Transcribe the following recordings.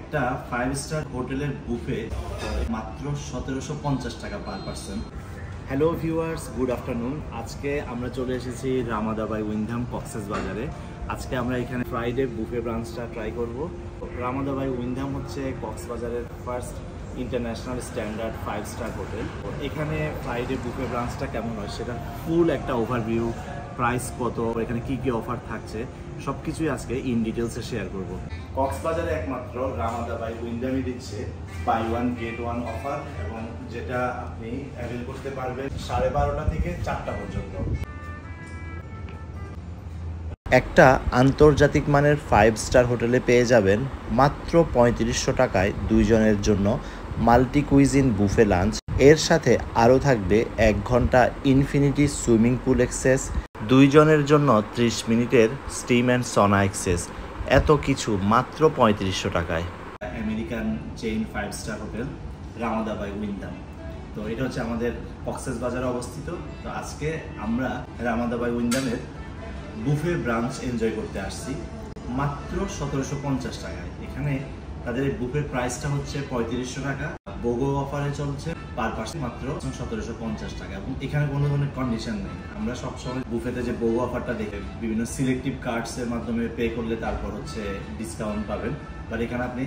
একটা 5 স্টার হোটেলের বুফে মাত্র 1750 টাকা per person. Hello viewers, good afternoon. আজকে আমরা চলে এসেছি রামাদা বাই উইন্ডহাম কক্সবাজারে। আজকে আমরা এখানে ফ্রাইডে বুফে ব্রাঞ্চটা ট্রাই করব। রামাদা বাই উইন্ডহাম হচ্ছে কক্সবাজারের first international standard 5 star hotel. এখানে ফ্রাইডে বুফে ব্রাঞ্চটা কেমন হয় সেটা ফুল একটা ওভারভিউ, প্রাইস কত, এখানে কি কি অফার থাকছে সবকিছুই আজকে ইন ডিটেলসে শেয়ার করব। কক্সবাজারে একমাত্র রামাদা বাই উইন্ডহামই দিচ্ছে buy one get one offer, এবং যেটা আপনি অ্যাভেল করতে পারবেন 12:30 থেকে 4টা পর্যন্ত। একটা আন্তর্জাতিক মানের 5 স্টার হোটেলে পেয়ে যাবেন মাত্র 3500 টাকায় 2 জনের জন্য মাল্টি কুইজিন বুফে লাঞ্চ। এর সাথে আরও থাকবে 1 ঘন্টা ইনফিনিটি সুইমিং পুল অ্যাক্সেস, 2 জনের জন্য 30 মিনিটের স্টিম অ্যান্ড সনা অ্যাক্সেস। এত কিছু মাত্র 3500 টাকায়। American chain 5 star hotel Ramada by Wyndham. তো এটা হচ্ছে আমাদের কক্সবাজারে অবস্থিত। তো আজকে আমরা রামাদা বাই উইন্ডহামের বুফে ব্রাঞ্চ এনজয় করতে আসছি মাত্র 1750 টাকায়। এখানে তাদের বুফের প্রাইসটা হচ্ছে 3500 টাকা, বোগো অফারে চলছে পার পার্সন মাত্র 1750 টাকা, এবং এখানে কোনো ধরনের কন্ডিশন নেই। আমরা সবসময় বুফেতে যে বোগো অফারটা দেখে বিভিন্ন সিলেক্টিভ কার্ডসের মাধ্যমে পে করলে তারপর হচ্ছে ডিসকাউন্ট পাবেন, বাট এখানে আপনি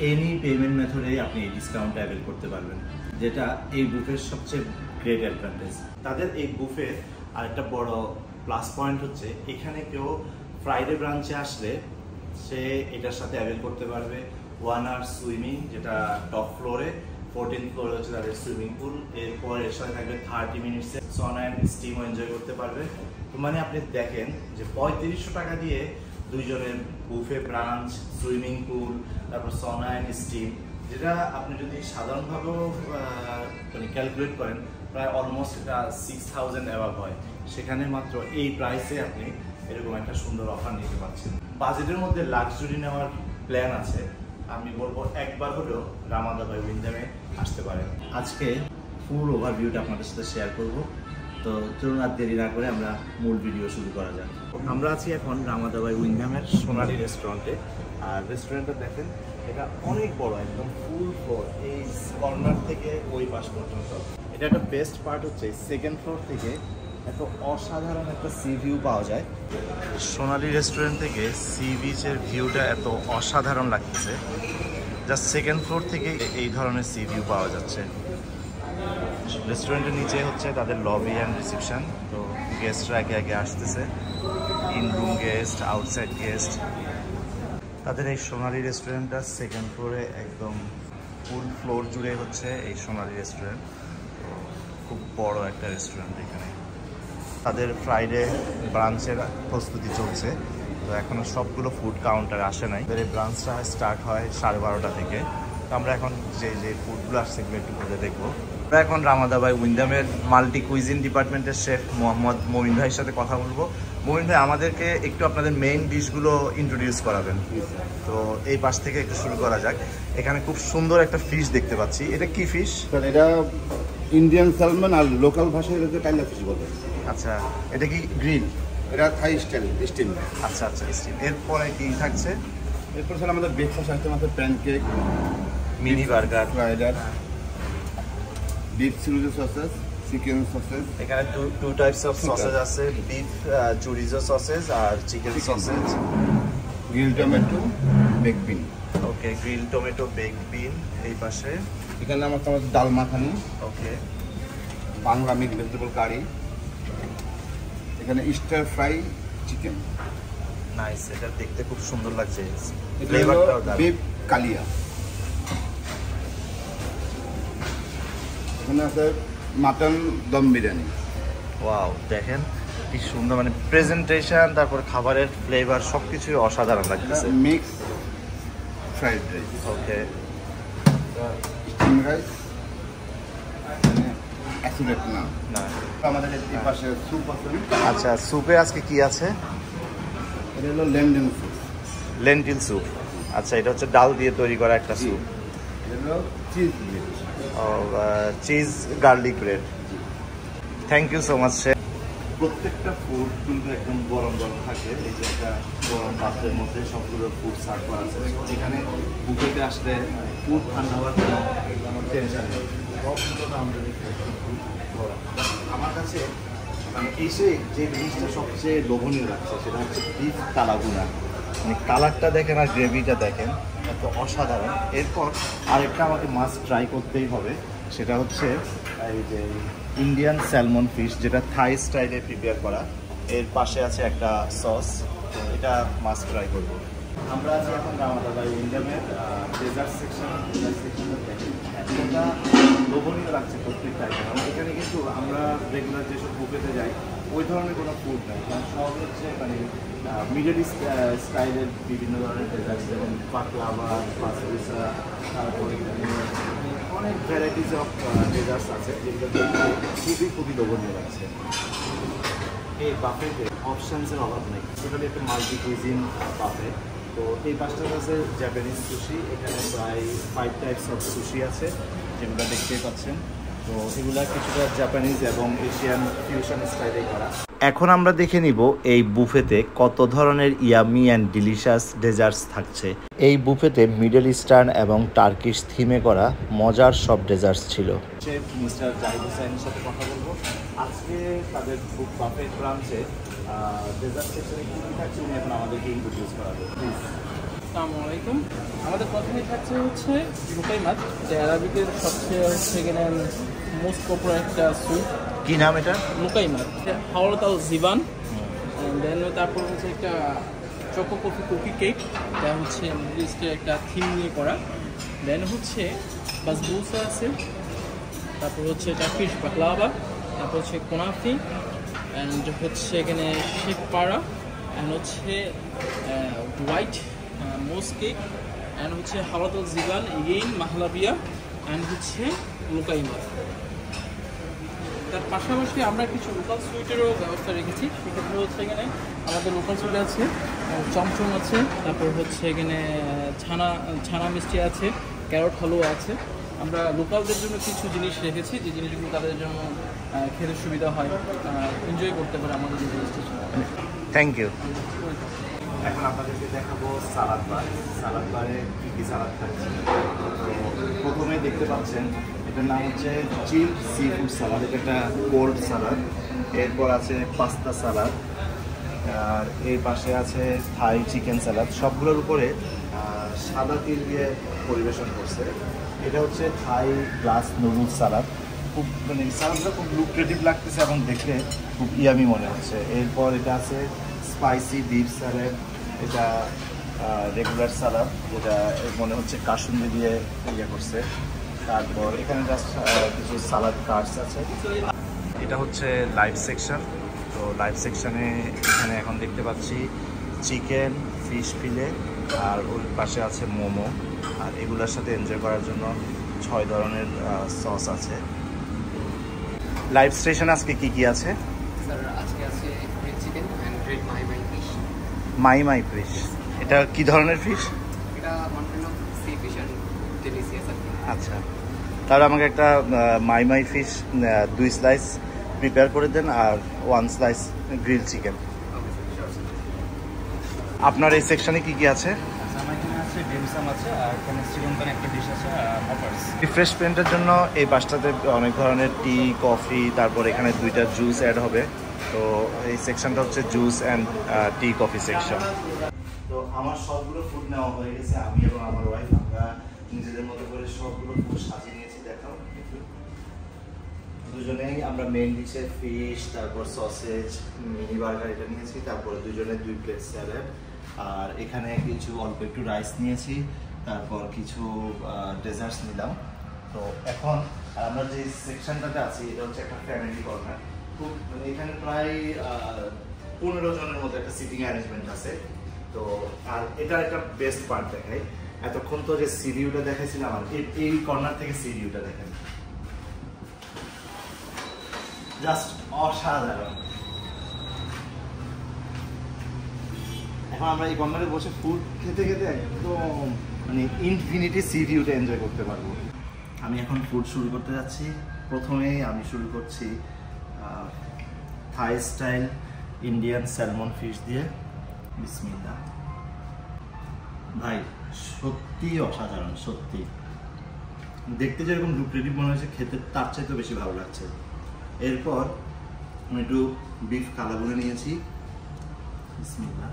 এনি পেমেন্ট মেথডেই আপনি এই ডিসকাউন্ট অ্যাভেল করতে পারবেন, যেটা এই বুফের সবচেয়ে গ্রেট অ্যাডভান্টেজ। তাদের এই বুফে আরেকটা বড় প্লাস পয়েন্ট হচ্ছে এখানে কেউ ফ্রাইডে ব্রাঞ্চে আসলে সে এটার সাথে অ্যাভেল করতে পারবে 1 আওয়ার সুইমিং, যেটা টপ ফ্লোরে, 14th ফ্লোরে হচ্ছে তাদের সুইমিং পুল। এরপর এর সাথে থাকবে 30 মিনিটসে সনা অ্যান্ড স্টিমও এনজয় করতে পারবে। তো মানে আপনি দেখেন যে 3500 টাকা দিয়ে 2 জনের বুফে ব্রাঞ্চ, সুইমিং পুল, তারপর সনা অ্যান্ড স্টিম, যেটা আপনি যদি সাধারণভাবেও মানে ক্যালকুলেট করেন প্রায় অলমোস্ট এটা 6000 অ্যাভাব হয়। সেখানে মাত্র এই প্রাইসে আপনি এরকম একটা সুন্দর অফার নিতে পারছেন। বাজেটের মধ্যে লাক্সারি নেওয়ার প্ল্যান আছে, আমি বলবো একবার হলেও রামাদা বাই উইন্ডহামে আসতে পারেন। আজকে ফুল ওভারভিউটা আপনাদের সাথে শেয়ার করব। তো চলুন আর দেরি না করে আমরা মূল ভিডিও শুরু করা যাক। আমরা আছি এখন রামাদা বাই উইন্ডহামের সোনালী রেস্টুরেন্টে। আর রেস্টুরেন্টটা দেখেন, এটা অনেক বড়, একদম ফুল ফ্লোর, এই কর্নার থেকে ওই পাশ পর্যন্ত। এটা একটা বেস্ট পার্ট হচ্ছে সেকেন্ড ফ্লোর থেকে এত অসাধারণ একটা সি ভিউ পাওয়া যায়। সোনালী রেস্টুরেন্ট থেকে সি বিচের ভিউটা এত অসাধারণ লাগতেছে, জাস্ট সেকেন্ড ফ্লোর থেকে এই ধরনের সি ভিউ পাওয়া যাচ্ছে। রেস্টুরেন্টের নিচে হচ্ছে তাদের লবি অ্যান্ড রিসেপশন। তো গেস্টরা একে একে আসতেছে, in room guest, outside guest. তাদের এই সোনালী রেস্টুরেন্টটা সেকেন্ড ফ্লোরে একদম ফুল ফ্লোর জুড়ে হচ্ছে এই সোনালী রেস্টুরেন্ট। তো খুব বড় একটা রেস্টুরেন্ট এখানে। তাদের ফ্রাইডে ব্রাঞ্চের প্রস্তুতি চলছে, তো এখনও সবগুলো ফুড কাউন্টার আসে নাই। এই ব্রাঞ্চটা স্টার্ট হয় 12:30 থেকে। তো আমরা এখন যে ফুডগুলো আসছে সেগুলো একটু ঘুরে দেখবো। আমরা এখন রামাদা বাই উইন্ডহামের মাল্টি কুইজিন ডিপার্টমেন্টের শেফ মোহাম্মদ মমিন ভাইয়ের সাথে কথা বলবো। মমিন ভাই, আমাদেরকে একটু আপনাদের মেইন ডিশগুলো ইন্ট্রোডিউস করাবেন। তো এই পাশ থেকে একটু শুরু করা যাক। এখানে খুব সুন্দর একটা ফিশ দেখতে পাচ্ছি, এটা কি ফিশ? এটা ইন্ডিয়ান স্যালমন, আর লোকাল ভাষায় এটাকে টাইলা ফিশ বলে। আচ্ছা, এটা কি গ্রিল? এটা থাই স্টাইল স্টিম। আচ্ছা আচ্ছা, স্টিম। এরপরে কি থাকছে? এরপর স্যার আমাদের ব্রেকফাস্ট আসতে আমাদের প্যানকেক, মিনি বার্গার, ফ্রাইডার, beef chorizo sausage, chicken sausage. এখানে টু টাইপস অফ সসেজ আছে, বিফ চুরিজো সসেজ আর chicken sausage. Grill tomato, bake bean. Okay, grill tomato, bake bean. এই পাশে এখানে আমার dal makhani. Okay, Bangla mix vegetable curry. এখানে স্টার ফ্রাই চিকেন। নাইস, এটা দেখতে খুব সুন্দর লাগছে। ফ্লেভারটাও দারুণ। বিফ কালিয়া। এখানে আছে মাটন দম বিরিয়ানি। ওয়াও, দেখেন কি সুন্দর, মানে প্রেজেন্টেশন, তারপর খাবারের ফ্লেভার সবকিছুই অসাধারণ লাগতেছে। Mix fried rice. Okay, steam rice. অ্যাসিডেট না। আমাদের এই পাশে স্যুপ আছে। আচ্ছা, স্যুপে আজকে কি আছে? এটা হলো লেন্টিল স্যুপ। Lentil soup. আচ্ছা, এটা হচ্ছে ডাল দিয়ে তৈরি করা একটা স্যুপ। এটা হলো cheese bread. Cheese garlic bread. Thank you so much chef. প্রত্যেকটা ফুড কিন্তু একদম গরম গরম থাকে। এই যে একটা গরম পাত্রের মধ্যে সবগুলো ফুড সার্ভ করা আছে। এখানে বুফেতে আসলে ফুড ঠান্ডা হওয়ার কোনো টেনশন নেই, সবগুলো আমার কাছে মানে এসে যে জিনিসটা সবচেয়ে লোভনীয় লাগছে সেটা হচ্ছে বিফ কালাগুনা। মানে কালারটা দেখেন আর গ্রেভিটা দেখেন, এত অসাধারণ। এরপর আরেকটা আমাকে মাস্ট ট্রাই করতেই হবে, সেটা হচ্ছে এই যে ইন্ডিয়ান স্যালমন ফিশ, যেটা থাই স্টাইলে প্রিপেয়ার করা। এর পাশে আছে একটা সস, এটা মাস্ট ট্রাই করবো। আমরা আছি এখন রামাদা বাই উইন্ডামের ডেজার্ট সেকশন। এতটা লোভনীয় লাগছে প্রত্যেকটা আইটেম। এখানে কিন্তু আমরা রেগুলার যেসব বুফেতে যাই ওই ধরনের কোনো ফুড নেই, কারণ সব হচ্ছে মানে মিডল ইস্ট স্টাইলের বিভিন্ন ধরনের ডেজার্ট, যেমন বাকলাভা, পাসপুসা, তারপরে অনেক ভ্যারাইটিস অফ ডেজার্টস আছে যেগুলো খুবই লোভনীয় লাগছে। এই বাফেতে অপশানসের অভাব নেই, টোটালি একটা মাল্টি কুইজিন বাফে। তো এই পাঁচটার আছে জাপানিজ সুশি, এখানে প্রায় 5 টাইপস অফ সুশি আছে যেগুলো দেখতেই পাচ্ছেন। তো এগুলা কিছুটা জাপানিজ এবং এশিয়ান ফিউশন স্টাইলে করা। এখন আমরা দেখে নিব এই বুফেতে কত ধরনের ইয়ামি অ্যান্ড ডিলিশিয়াস ডেজার্টস থাকছে। এই বুফেতে মিডল ইস্টার্ন এবং টার্কিশ থিমে করা মজার সব ডেজার্টস ছিল। শেফ মিস্টার জাহিদ হোসেনের সাথে কথা বলবো আজকে তাদের বাফেট ব্রাঞ্চে ডেজার্ট সেকশনে কী কী থাকছে উনি এখন আমাদেরকে ইন্ট্রোডিউস করাবে, প্লিজ। আসসালামু আলাইকুম। আমাদের প্রথমেই থাকছে হচ্ছে লুকাই মাছ, যে অ্যারাবিকের সবচেয়ে হচ্ছে এখানে মোস্ট পপুলার একটা স্যুপ। কি নাম এটা? লুকাই মাছ, হাওড়াত আল জিবান। দেন তারপর হচ্ছে একটা চকো কফি কুকি কেক, যা হচ্ছে মিডল ইস্টের একটা থিম নিয়ে করা। দেন হচ্ছে বাসবুসা আছে, তারপর হচ্ছে টার্কিশ বাকলাভা, তারপর হচ্ছে কোনাফি, অ্যান্ড হচ্ছে এখানে শেক পাড়া, অ্যান্ড হচ্ছে হোয়াইট মোস কেক, অ্যান্ড হচ্ছে হাওড়াত আল জিবান, এগেইন মাহলাবিয়া, অ্যান্ড হচ্ছে লুকাই মাছ। তার পাশাপাশি আমরা কিছু লোকাল সুইটেরও ব্যবস্থা রেখেছি। সেক্ষেত্রে হচ্ছে এখানে আমাদের লোকাল সুইট আছে, চমচম আছে, তারপর হচ্ছে এখানে ছানা মিষ্টি আছে, ক্যারট হালুয়া আছে। আমরা লোকালদের জন্য কিছু জিনিস রেখেছি, যে জিনিসগুলো তাদের জন্য খেতে সুবিধা হয়, এনজয় করতে পারে আমাদের যে স্টেশন। Thank you. এখন আপনাদেরকে দেখাবো সালাদ বার। সালাদ বারে কী কী সালাদ থাকছে। প্রথমে দেখতে পাচ্ছেন এটার নাম হচ্ছে চিল সি ফুড সালাদ, এটা একটা কোল্ড সালাদ। এরপর আছে পাস্তা সালাদ, আর এর পাশে আছে থাই চিকেন সালাদ। সবগুলোর উপরে সাদা তিল দিয়ে পরিবেশন করছে। এটা হচ্ছে থাই গ্লাস নুডলস সালাদ। খুব মানে সালাদটা খুব লুক্রেটিভ লাগতেছে এবং দেখতে খুব ইয়ামি মনে হচ্ছে। এরপর এটা আছে স্পাইসি বিফ স্যালাড, এটা রেগুলার সালাদ, যেটা মনে হচ্ছে কাসুন্দি দিয়ে ইয়ে করছে। তারপর এখানে জাস্ট কিছু সালাদ কার্ডস আছে। এটা হচ্ছে লাইভ সেকশন। তো লাইভ সেকশনে এখানে এখন দেখতে পাচ্ছি চিকেন, ফিশ ফিলে, আর ওর পাশে আছে মোমো। আর এগুলোর সাথে এনজয় করার জন্য 6 ধরনের সস আছে। লাইভ স্টেশন আজকে কি কি আছে? স্যার আজকে আছে grill chicken and grill mahi fish. Mahi fish, এটা কি ধরনের ফিশ? এটা one kind of sea fish and delicious আর কি। আচ্ছা, তাহলে আমাকে একটা মাই ফিশ 2 স্লাইস প্রিপেয়ার করে দেন, আর 1 স্লাইস গ্রিল চিকেন। আপনার এই সেকশনে কি কি আছে? আমার এখানে আছে ডিমসাম আছে, আর এখানে শ্রীলঙ্কান একটা ডিশ আছে, মপার্স। রিফ্রেশমেন্টের জন্য এই পাশটাতে অনেক ধরনের টি, কফি, তারপর এখানে 2টা জুস অ্যাড হবে। তো এই সেকশনটা হচ্ছে juice and tea coffee section. তো আমার সবগুলো ফুড নেওয়া হয়ে গেছে। আমি এবং আমার ওয়াইফ আমরা নিজেদের মতো করে সবগুলো ফুড সাজিয়ে নিয়েছি। দেখাও দুজনেই আমরা মেইন ডিশে ফিশ, তারপর সসেজ, মিনি বার্গার এটা নিয়েছি, তারপরে দুজনে 2 প্লেট স্যালাড, আর এখানে কিছু অল্প একটু রাইস নিয়েছি, তারপর কিছু ডেজার্টস নিলাম। তো এখন আমরা যে সেকশনটাতে আছি এটা হচ্ছে একটা ফ্যামিলি কর্নার। খুব মানে এখানে প্রায় 15 জনের মতো একটা সিটিং অ্যারেঞ্জমেন্ট আছে। তো আর এটা একটা বেস্ট পার্ট দেখাই, এতক্ষণ তো যে সি ভিউটা দেখাইছিলাম, আর এই কর্নার থেকে সি ভিউটা দেখেন, জাস্ট অসাধারণ। এখন আমরা এই কর্নারে বসে ফুড খেতে খেতে একদম মানে ইনফিনিটি সি ভিউটা এনজয় করতে পারবো। আমি এখন ফুড শুরু করতে যাচ্ছি। প্রথমেই আমি শুরু করছি থাই স্টাইল ইন্ডিয়ান স্যালমন ফিশ দিয়ে। বিসমিল্লাহ। ভাই সত্যি অসাধারণ, সত্যি দেখতে যেরকম লুক্রেটিভ মনে হয়েছে, খেতে তার চাইতে বেশি ভালো লাগছে। এরপর আমি একটু বিফ কালাভুনা নিয়েছি। বিসমিল্লাহ।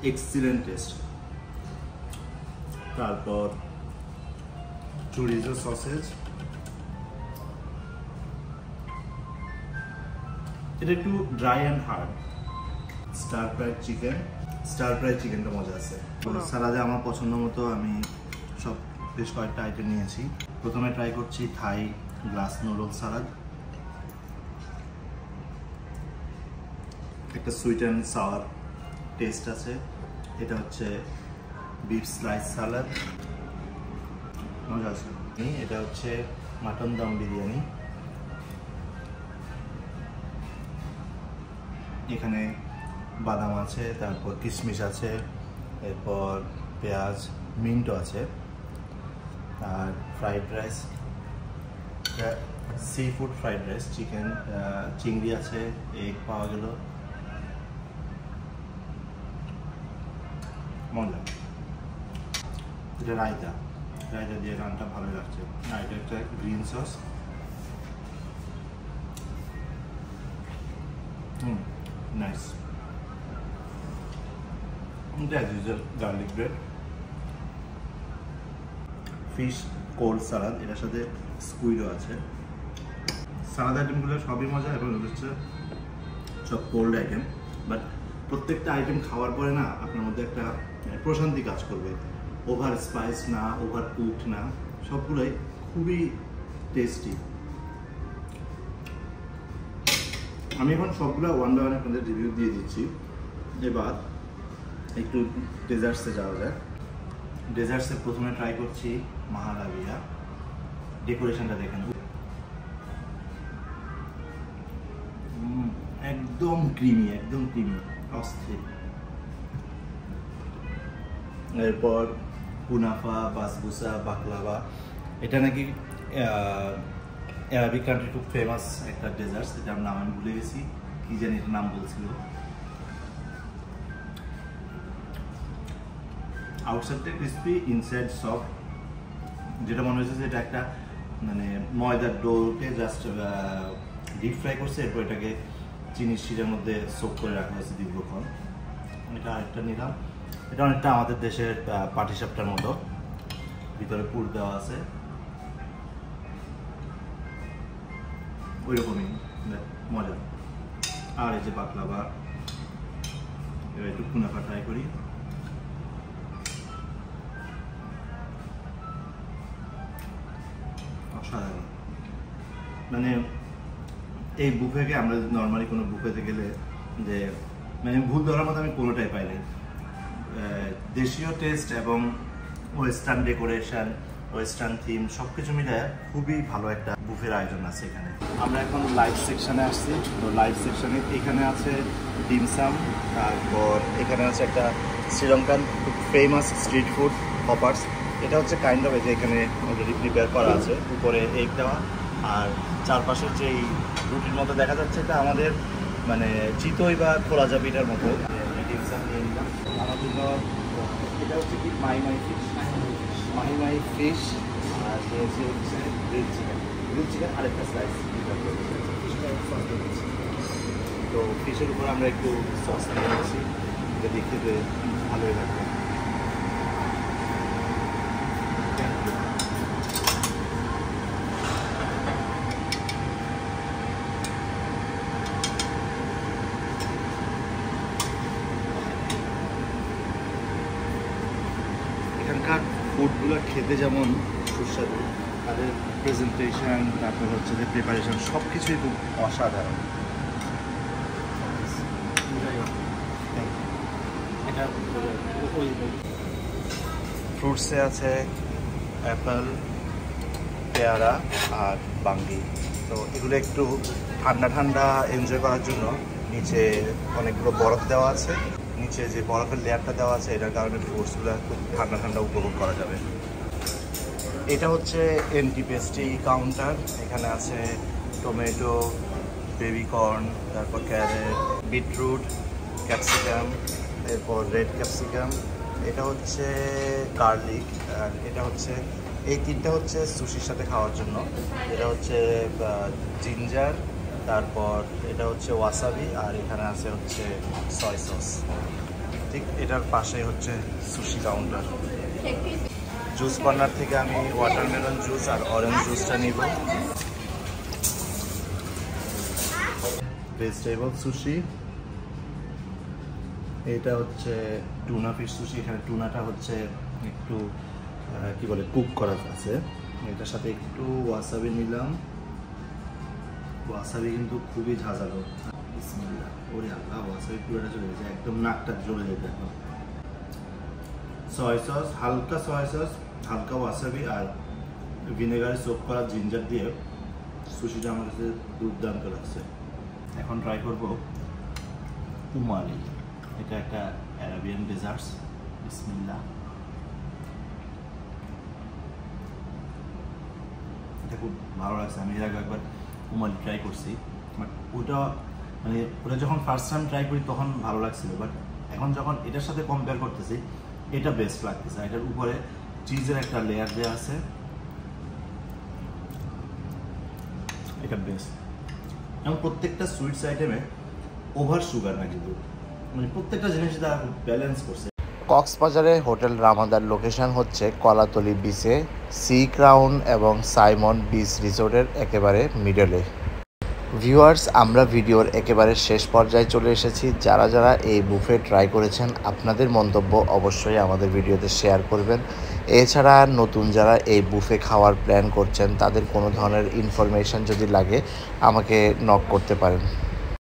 Excellent test. তারপর চুরিজো সসেজ, এটা একটু dry and hard. Star fried chicken, star fried চিকেনটা মজা আছে। সালাদে আমার পছন্দ মতো আমি সব বেশ কয়েকটা আইটেম নিয়েছি। প্রথমে ট্রাই করছি থাই গ্লাস নুডল সালাদ, একটা সুইট অ্যান্ড সাওয়ার টেস্ট আছে। এটা হচ্ছে বিফ স্লাইস সালাদ, মজা আছে। এটা হচ্ছে মাটন দম বিরিয়ানি, এখানে বাদাম আছে, তারপর কিশমিশ আছে, এরপর পেঁয়াজ, মিন্টও আছে। আর fried rice, seafood fried rice, chicken, চিংড়ি আছে, এগ পাওয়া গেল, মজা। এটা রায়তা, রায়তা দিয়ে রান্নাটা ভালো লাগছে। আর এটা একটা green sauce, nice. As usual, garlic bread, fish cold salad, এটার সাথে স্কুইডও আছে। সালাদ আইটেমগুলো সবই মজা এবং হচ্ছে সব কোল্ড আইটেম, বাট প্রত্যেকটা আইটেম খাওয়ার পরে না আপনার মধ্যে একটা প্রশান্তি কাজ করবে। ওভার স্পাইস না, ওভার কুকড না, সবগুলোই খুবই টেস্টি। আমি এখন সবগুলো ওয়ান বাই ওয়ান আপনাদের রিভিউ দিয়ে দিচ্ছি। এবার একটু ডেজার্টসে যাওয়া যায়। ডেজার্টসে প্রথমে ট্রাই করছি মাহালাভিয়া। ডেকোরেশনটা দেখেন, একদম ক্রিমি, একদম ক্রিমি, অস্থির। এরপর কুনাফা, বাসবুসা, বাকলাভা, এটা নাকি অ্যারাবিক কান্ট্রি খুব ফেমাস একটা ডেজার্টস। এটার নাম আমি ভুলে গেছি, কি জানি এটার নাম বলছিল। আউটসাইডটা ক্রিসপি, ইনসাইড সফট, যেটা মনে হচ্ছে যে এটা একটা মানে ময়দার ডোকে জাস্ট ডিপ ফ্রাই করছে, এরপর এটাকে চিনির শিরের মধ্যে সোক করে রাখা হয়েছে দীর্ঘক্ষণ। এটা আরেকটা নিলাম, এটা অনেকটা আমাদের দেশের পাটিসাপটার মতো, ভিতরে পুর দেওয়া আছে, ওই রকমই মজা। আর এই যে বাকলাভা, এবার একটু কুনাফা ট্রাই করি। অসাধারণ। মানে এই বুফেকে আমরা নর্মালি কোনো বুফেতে গেলে যে মানে ভুল ধরার মতো আমি কোনোটাই পাইনি। দেশীয় টেস্ট এবং ওয়েস্টার্ন ডেকোরেশন, ওয়েস্টার্ন থিম সব কিছু মিলে খুবই ভালো একটা বুফের আয়োজন আছে এখানে। আমরা এখন লাইভ সেকশানে আসছি। তো লাইভ সেকশানে এখানে আছে ডিমসাম, তারপর এখানে আছে একটা শ্রীলঙ্কান খুব ফেমাস স্ট্রিট ফুড হপার্স। এটা হচ্ছে কাইন্ড অফ যে এখানে অলরেডি প্রিপেয়ার করা আছে, উপরে এগ দেওয়া, আর চারপাশের যেই রুটির মতো দেখা যাচ্ছে এটা আমাদের মানে চিতই বা খোলা জাবিটার মতো। ডিমসাম নিয়ে নিলাম আমার জন্য। এটা হচ্ছে কি মাই ফিশ, আর নিয়েছি হচ্ছে গ্রিল চিকেন আরেকটা স্লাইস। তো ফিশের উপর আমরা একটু সস নিয়ে নিচ্ছি, এটা দেখতে ভালোই লাগবে। এখানকার ফুডগুলো খেতে যেমন সুস্বাদু, তাদের প্রেজেন্টেশন, তারপর হচ্ছে যে প্রিপারেশন সব কিছুই খুব অসাধারণ। ফ্রুটসে আছে অ্যাপেল, পেয়ারা আর বাঙ্গি। তো এগুলো একটু ঠান্ডা ঠান্ডা এনজয় করার জন্য নিচে অনেকগুলো বরফ দেওয়া আছে। নিচে যে বরফের লেয়ারটা দেওয়া আছে এটার কারণে ফ্রুটসগুলো খুব ঠান্ডা ঠান্ডা উপভোগ করা যাবে। এটা হচ্ছে এন্টি পেস্ট্রি কাউন্টার। এখানে আছে টমেটো, বেবিকর্ন, তারপর ক্যারেট, বিটরুট, ক্যাপসিকাম, এরপর রেড ক্যাপসিকাম, এটা হচ্ছে গার্লিক, আর এটা হচ্ছে এই তিনটা হচ্ছে সুশির সাথে খাওয়ার জন্য। এটা হচ্ছে জিঞ্জার, তারপর এটা হচ্ছে ওয়াসাবি, আর এখানে আছে হচ্ছে সয় সস। ঠিক এটার পাশে হচ্ছে সুশি কাউন্টার। জুস কর্নার থেকে আমি ওয়াটারমেলন জুস আর অরেঞ্জ জুসটা নিব। ভেজিটেবল সুশি, এটা হচ্ছে টুনা ফিশ সুশি। এখানে টুনাটা হচ্ছে একটু কি বলে কুক করা আছে। এটার সাথে একটু ওয়াসাবি নিলাম। ওয়াসাবি কিন্তু খুবই ঝাঁঝালো। বিসমিল্লাহ, ওরে আল্লাহ, ওয়াসাবি পুরোটা চলে গেছে, একদম নাকটা জ্বলে যেতে এখন। সয় সস, হালকা সয় সস, হালকা ওয়াসাবি আর ভিনেগারে সোপ করা জিঞ্জার দিয়ে সুশিটা আমার কাছে দুর্দান্ত লাগছে। এখন ট্রাই করব উমালি। এটা একটা অ্যারাবিয়ান ডেজার্টস। বিসমিল্লাহ। এটা খুব ভালো লাগছে। আমি এর আগে একবার উমালি ট্রাই করছি, বাট ওটা যখন ফার্স্ট টাইম ট্রাই করি তখন ভালো লাগছিল, বাট এখন যখন এটার সাথে কম্পেয়ার করতেছি এটা বেস্ট লাগতেছে। এটার উপরে চিজের একটা লেয়ার দেওয়া আছে, এটা বেস্ট। এবং প্রত্যেকটা সুইটস আইটেমে ওভার সুগার না, কিন্তু প্রত্যেকটা জিনিস তারা ব্যালেন্স করছে। কক্সবাজারে হোটেল রামাদার লোকেশন হচ্ছে কলাতলি বিচে, সি ক্রাউন এবং সাইমন বিচ রিসোর্টের একেবারে মিডলে। ভিউয়ার্স, আমরা ভিডিওর একেবারে শেষ পর্যায়ে চলে এসেছি। যারা যারা এই বুফে ট্রাই করেছেন আপনাদের মন্তব্য অবশ্যই আমাদের ভিডিওতে শেয়ার করবেন। এছাড়া নতুন যারা এই বুফে খাওয়ার প্ল্যান করছেন তাদের কোনো ধরনের ইনফরমেশন যদি লাগে আমাকে নক করতে পারেন।